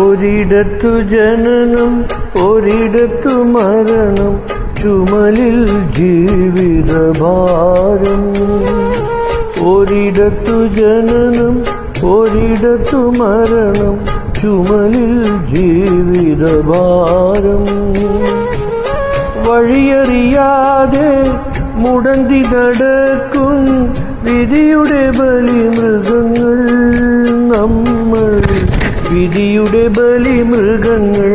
ഒരിടത്തു ജനനം ഒരിടത്തു മരണം, ചുമലിൽ ജീവിതഭാരം. ഒരിടത്തു ജനനം ഒരിടത്തു മരണം, ചുമലിൽ ജീവിതഭാരം. വഴിയറിയാതെ മുടന്തി നടക്കും വിധിയുടെ ബലിമൃഗങ്ങൾ നമ്മൾ, വിധിയുടെ ബലിമൃഗങ്ങൾ.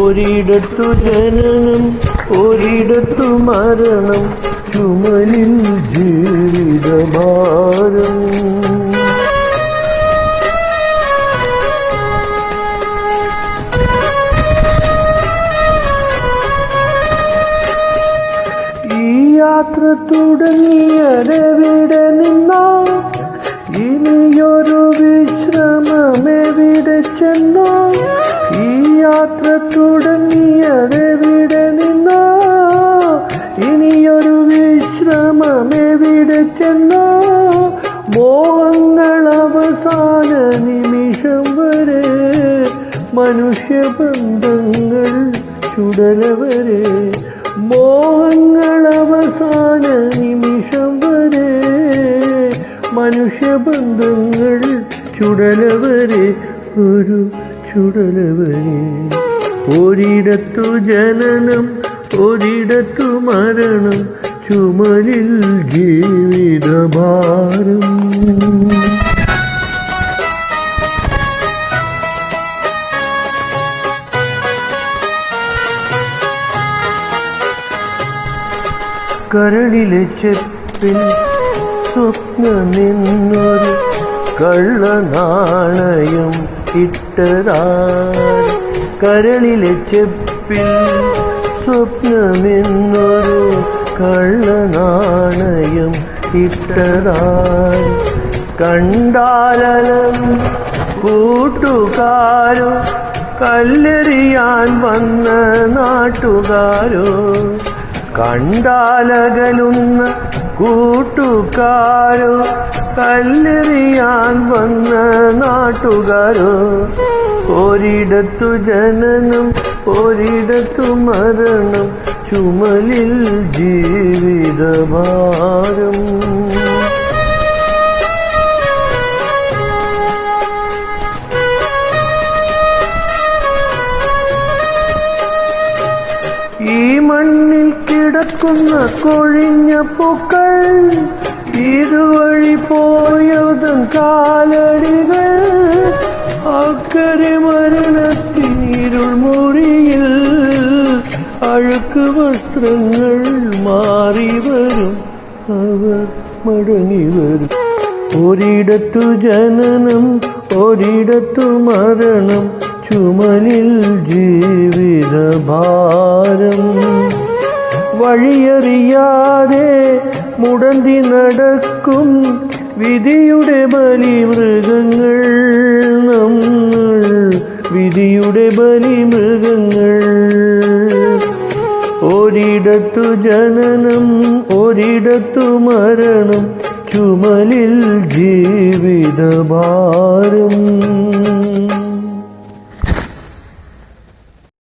ഒരിടത്തു ജനനം ഒരിടത്തു മരണം, ചുമലിൽ ജീവിതഭാരം. ഈ യാത്ര തുടങ്ങിയതെവിടെ നിന്നോ, ഇനിയൊരു വിശ്രമമെവിടെ ചെന്നോ. ഈ യാത്ര തുടങ്ങിയതെവിടെ നിന്നോ, ഇനിയൊരു വിശ്രമമെവിടെ ചെന്നോ. മോഹങ്ങൾ അവസാന നിമിഷം വരെ, മനുഷ്യബന്ധങ്ങൾ ചുടലവരെ. മോഹങ്ങൾ അവസാന നിമിഷം വരെ, മനുഷ്യബന്ധങ്ങൾ ചുടലവരെ, ഒരു ചുടലവരെ. ഒരിടത്തു ജനനം ഒരിടത്തു മരണം, ചുമലിൽ ജീവിതഭാരം. കരളിലെ ചെപ്പിൽ സ്വപ്നമെന്നൊരു കള്ളനാണയം ഇട്ടതാർ. കരളിലെ ചെപ്പിൽ സ്വപ്നമെന്നൊരു കള്ളനാണയം ഇട്ടതാർ. കണ്ടാലലം കൂട്ടുകാരോ, കല്ലെറിയാൻ വന്ന നാട്ടുകാരോ. കണ്ടാലകലുന്ന കൂട്ടുകാരോ, കല്ലെറിയാൻ വന്ന നാട്ടുകാരോ. ഒരിടത്തു ജനനം ഒരിടത്തു മരണം, ചുമലിൽ ജീവിതഭാരം. ഈ മണ്ണിൽ കിടക്കുന്ന കൊഴിഞ്ഞ പൂക്കൾ, ഇതുവഴി പോയതും കാലടികൾ. അക്കരെ മരണത്തിനിരുൾ മുറിയിൽ അഴുക്ക് വസ്ത്രങ്ങൾ മാറി വരും, അവർ മടങ്ങി വരും. ഒരിടത്തു ജനനം ഒരിടത്തു മരണം, ചുമലിൽ ജീവിതഭാരം. വഴിയറിയാതെ മുടന്തി നടക്കും വിധിയുടെ ബലിമൃഗങ്ങൾ നമ്മൾ, വിധിയുടെ ബലിമൃഗങ്ങൾ. ഒരിടത്തു ജനനം ഒരിടത്തു മരണം, ചുമലിൽ ജീവിതഭാരം.